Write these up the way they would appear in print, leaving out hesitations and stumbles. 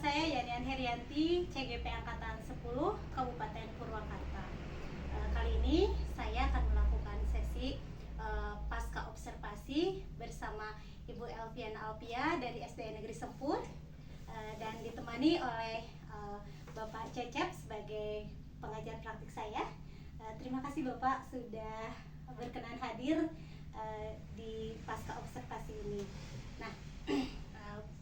saya Yanian Herianti, CGP Angkatan 10, Kabupaten Purwakarta. Kali ini saya akan melakukan sesi pasca observasi bersama Ibu Elviana Alpia dari SD Negeri Sempur dan ditemani oleh Bapak Cecep sebagai pengajar praktik saya. Terima kasih Bapak sudah berkenan hadir di pasca observasi ini. Nah,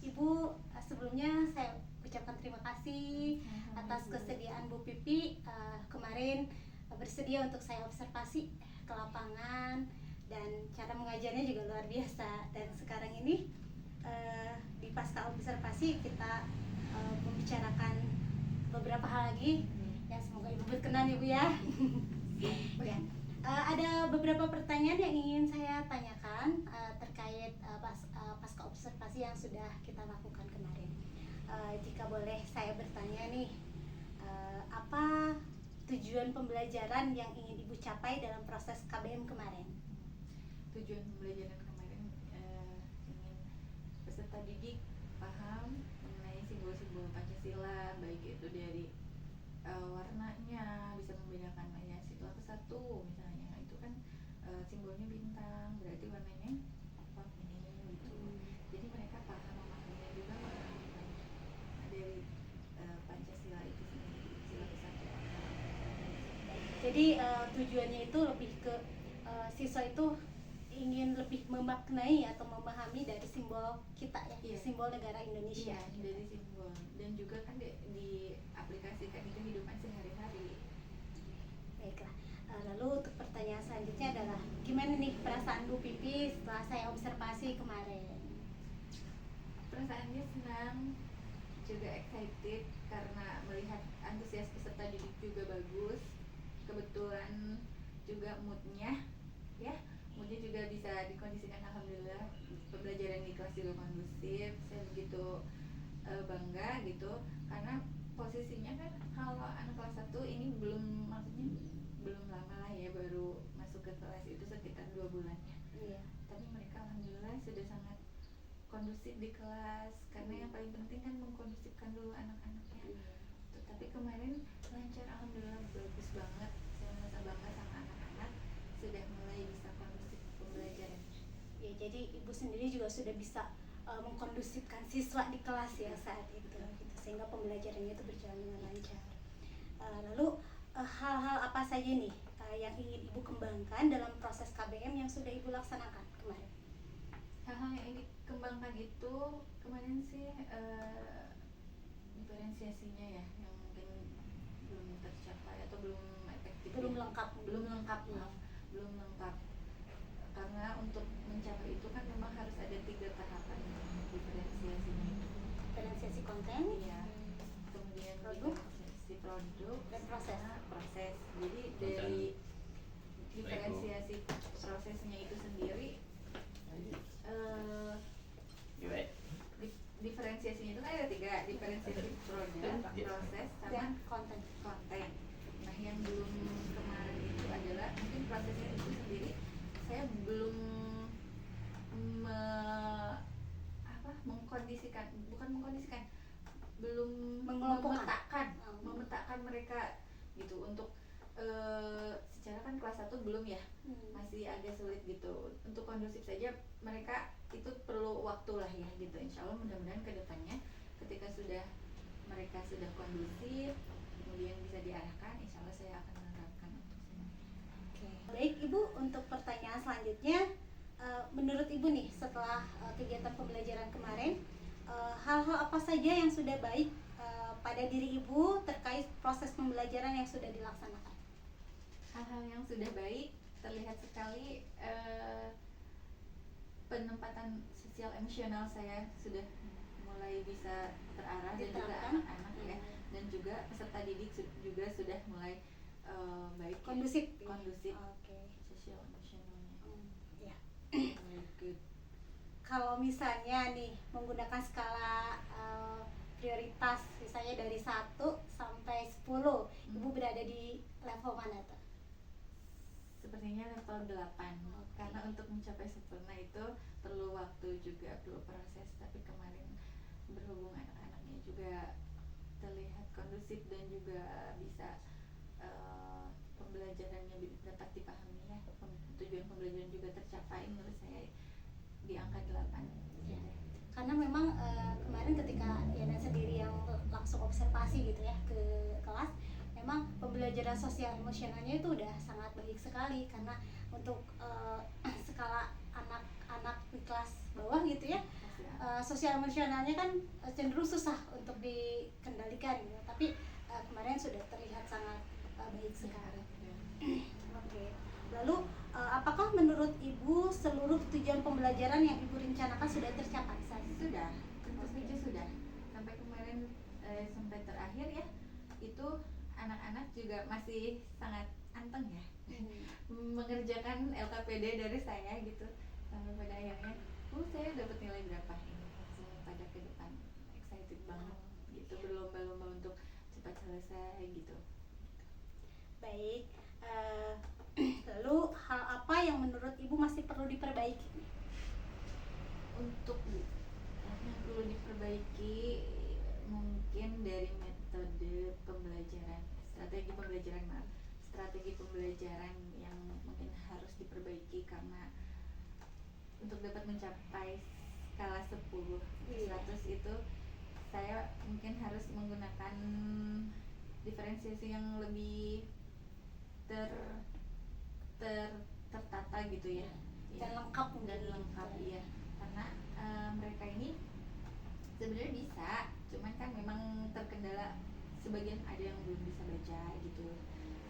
Ibu, sebelumnya saya ucapkan terima kasih atas kesediaan Bu Pipi kemarin bersedia untuk saya observasi ke lapangan, dan cara mengajarnya juga luar biasa. Dan sekarang ini di pasca observasi kita membicarakan beberapa hal lagi. Ya, semoga Ibu berkenan Ibu ya. Ya. Ada beberapa pertanyaan yang ingin saya tanyakan terkait pasca observasi yang sudah kita lakukan kemarin. Jika boleh saya bertanya nih, apa tujuan pembelajaran yang ingin Ibu capai dalam proses KBM kemarin? Tujuan pembelajaran kemarin ingin peserta didik paham mengenai simbol-simbol Pancasila, baik itu dari warnanya, bisa membedakan mana sila kesatu misalnya, itu kan simbolnya bintang, berarti warnanya apa, ini gitu. Jadi mereka paham memahaminya juga, memahami dari Pancasila itu sendiri, sila kesatuan. Jadi tujuannya itu lebih ke siswa itu ingin lebih memaknai atau memahami dari simbol kita ya, Iya. Simbol negara Indonesia. Iya, gitu. dari simbol, dan juga kan diaplikasikan di kehidupan sehari-hari. Baiklah. Lalu untuk pertanyaan selanjutnya adalah gimana nih perasaan Bu Pipi setelah saya observasi kemarin? Perasaannya senang, juga excited karena melihat antusias peserta didik juga bagus. Kebetulan juga moodnya juga bisa dikondisikan, alhamdulillah. Pembelajaran di kelas juga kondusif, saya begitu bangga gitu, karena posisinya kan kalau anak kelas 1 ini belum lama lah ya, baru masuk ke kelas itu sekitar 2 bulannya. Iya. Tapi mereka alhamdulillah sudah sangat kondusif di kelas, karena yang paling penting kan mengkondusifkan dulu anak-anaknya. Tapi kemarin lancar, alhamdulillah, bagus banget. Saya merasa bangga sama anak-anak, sudah mulai bisa kondusif pembelajaran. Ya, jadi Ibu sendiri juga sudah bisa mengkondusifkan siswa di kelas ya saat itu, gitu, sehingga pembelajarannya itu berjalan dengan lancar. Lalu hal-hal apa saja nih yang ingin Ibu kembangkan dalam proses KBM yang sudah Ibu laksanakan kemarin? Hal-hal yang ingin dikembangkan itu kemarin sih diferensiasinya ya, yang mungkin belum tercapai atau belum efektif, Belum lengkap. Belum lengkap, karena untuk mencapai itu kan memang harus ada 3 tahapan diferensiasinya itu. Diferensiasi konten, Iya. Kemudian produk, diferensiasi produk, dan proses. Proses. Jadi dari diferensiasi prosesnya itu sendiri, diferensiasinya itu kan ada 3, diferensiasi produk, proses, sama konten. Nah, yang belum kemarin itu adalah mungkin prosesnya itu sendiri saya belum belum memetakan mereka gitu untuk secara kan kelas 1 belum ya, masih agak sulit gitu. Untuk kondusif saja mereka itu perlu waktu lah ya gitu. Insya Allah mudah-mudahan kedepannya ketika mereka sudah kondusif, kemudian bisa diarahkan, insya Allah saya akan menerapkan untuk semua. Baik Ibu, untuk pertanyaan selanjutnya, menurut Ibu nih setelah kegiatan pembelajaran kemarin, hal-hal apa saja yang sudah baik pada diri Ibu terkait proses pembelajaran yang sudah dilaksanakan? Hal-hal yang sudah baik terlihat sekali, penempatan sosial emosional saya sudah mulai bisa terarah, dan juga anak-anak ya, dan juga peserta didik juga sudah mulai baik, kondusif. Sosial emosionalnya. Ya. Good. Kalau misalnya nih menggunakan skala prioritas, misalnya dari 1 sampai 10, Ibu berada di level mana tuh? Sepertinya level 8. Karena untuk mencapai sempurna itu perlu waktu juga, perlu proses. Tapi kemarin berhubung anak-anaknya juga terlihat kondusif dan juga bisa pembelajarannya dapat dipahami ya, tujuan pembelajaran juga tercapai menurut saya di angka 8. Ya. Karena memang kemarin ketika Yana sendiri yang langsung observasi gitu ya ke kelas, memang pembelajaran sosial emosionalnya itu udah sangat baik sekali, karena untuk skala anak-anak di kelas bawah gitu ya, sosial emosionalnya kan cenderung susah untuk dikendalikan gitu. Tapi kemarin sudah terlihat sangat baik sekali. Oke. Lalu apakah menurut Ibu seluruh tujuan pembelajaran yang Ibu rencanakan sudah tercapai saat ini? Sudah, tentu saja sudah. Sampai kemarin sampai terakhir ya, itu anak-anak juga masih sangat anteng ya, mengerjakan LKPD dari saya gitu. Sampai pada akhirnya, saya dapat nilai berapa ini? Langsung pada ke depan excited banget gitu, berlomba-lomba untuk cepat selesai gitu. Baik. Lalu hal apa yang menurut Ibu masih perlu diperbaiki? Untuk yang perlu diperbaiki mungkin dari metode pembelajaran, strategi pembelajaran yang mungkin harus diperbaiki, karena untuk dapat mencapai skala 10 100 itu saya mungkin harus menggunakan diferensiasi yang lebih tertata gitu ya, Dan lengkap ya, karena mereka ini sebenarnya bisa, cuman kan memang terkendala, sebagian ada yang belum bisa baca gitu,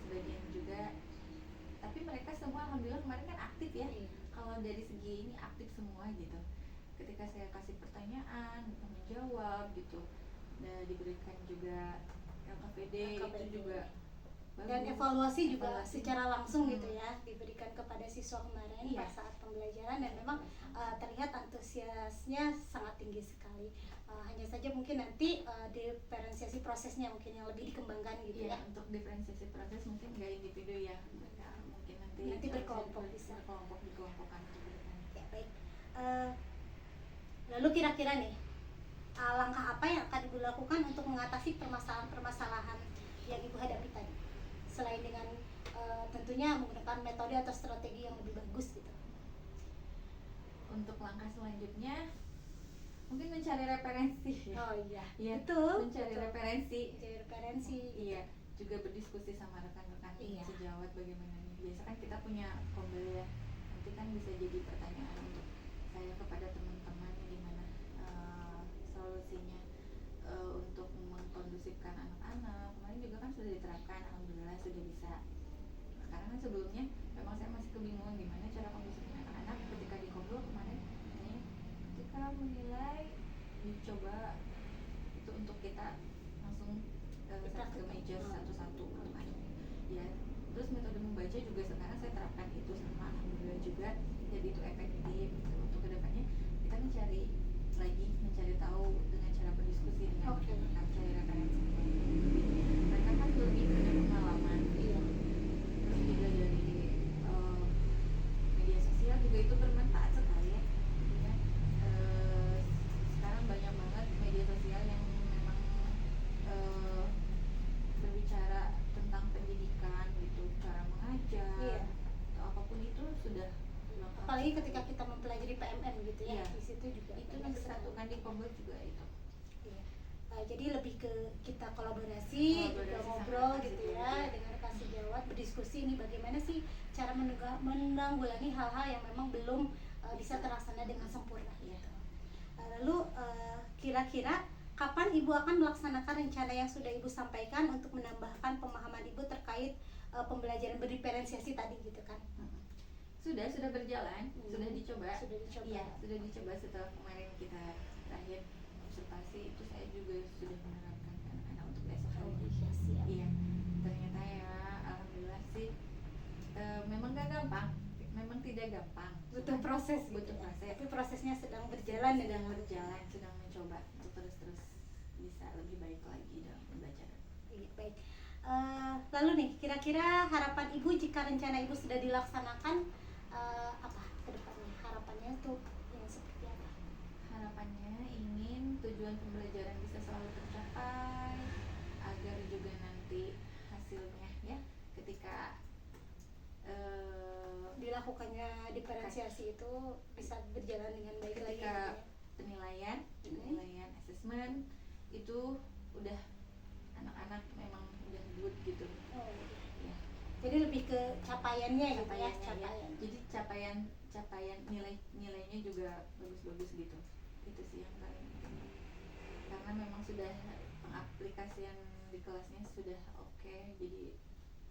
sebagian juga, tapi mereka semua alhamdulillah kemarin kan aktif ya. Kalau dari segi ini aktif semua gitu, ketika saya kasih pertanyaan mereka menjawab gitu, dan diberikan juga LKPD. Itu juga bagus. Dan evaluasi juga secara langsung gitu ya, diberikan kepada siswa kemarin pada saat pembelajaran, dan memang terlihat antusiasnya sangat tinggi sekali. Hanya saja mungkin nanti diferensiasi prosesnya mungkin yang lebih dikembangkan gitu ya. Untuk diferensiasi proses mungkin nggak individu ya, mungkin nanti berkelompok, bisa dikelompokkan gitu. Ya, baik. Lalu kira-kira nih, langkah apa yang akan Ibu lakukan untuk mengatasi permasalahan-permasalahan yang Ibu hadapi tadi, selain dengan tentunya menggunakan metode atau strategi yang lebih bagus gitu? Untuk langkah selanjutnya mungkin mencari referensi. Oh iya, betul, mencari referensi. Gitu. Juga berdiskusi sama rekan-rekan sejawat bagaimana nih. Biasa kan kita punya kombel ya, nanti kan bisa jadi pertanyaan untuk saya kepada teman-teman gimana solusinya untuk mengkondusifkan anak-anak. Kemarin juga kan sudah diterapkan, alhamdulillah sudah bisa. Karena kan sebelumnya memang saya masih kebingungan gimana cara kondusifkan anak-anak. Ketika di kombel kemarin ketika menilai, dicoba itu untuk kita langsung ke meja satu-satu ya. Terus metode membaca juga sekarang saya terapkan itu sama, alhamdulillah juga jadi itu efektif gitu. Untuk kedepannya kita mencari tahu dengan cara berdiskusi dengan rekan-rekan, cari referensi. Mereka kan lebih punya pengalaman, terus juga dari media sosial juga itu bermanfaat sekali ya. Sekarang banyak banget media sosial yang memang berbicara tentang pendidikan gitu, cara mengajar atau apapun itu sudah lengkap. Apalagi ketika kita mempelajari PMN gitu ya, di situ juga itu yang disatukan di Kombel juga itu. Jadi lebih ke kita kolaborasi juga ngobrol gitu ya dengan rekan sejawat, berdiskusi ini bagaimana sih cara menanggulangi hal-hal yang memang belum bisa terlaksana dengan sempurna gitu. Lalu kira-kira kapan Ibu akan melaksanakan rencana yang sudah Ibu sampaikan untuk menambahkan pemahaman Ibu terkait pembelajaran berdiferensiasi tadi gitu kan? Sudah berjalan, sudah dicoba. Iya, sudah dicoba setelah kemarin kita terakhir observasi, itu saya juga sudah menerapkan ke anak-anak untuk besok hari. Iya, ternyata ya alhamdulillah sih memang gak gampang, memang tidak gampang. Butuh proses. Tapi prosesnya sedang berjalan, sedang mencoba untuk terus bisa lebih baik lagi dalam pembelajaran. Baik. Lalu nih, kira-kira harapan Ibu jika rencana Ibu sudah dilaksanakan, apa ke depannya? Harapannya tuh yang seperti apa? Harapannya ingin tujuan pembelajaran bisa selalu tercapai pokoknya diferensiasi itu bisa berjalan dengan baik lagi ketika gitu ya. penilaian asesmen itu udah anak-anak memang udah good gitu Oh, iya. ya. Jadi lebih ke capaiannya gitu ya, Capaiannya ya. capaian. Jadi capaian nilainya juga bagus-bagus gitu. Itu sih yang paling penting. Karena memang sudah pengaplikasian di kelasnya sudah oke, jadi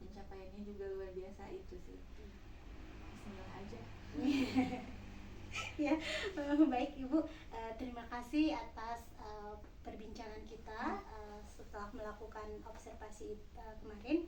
pencapaiannya juga luar biasa itu sih. Bismillah aja. Ya, baik Ibu. Terima kasih atas perbincangan kita setelah melakukan observasi kemarin.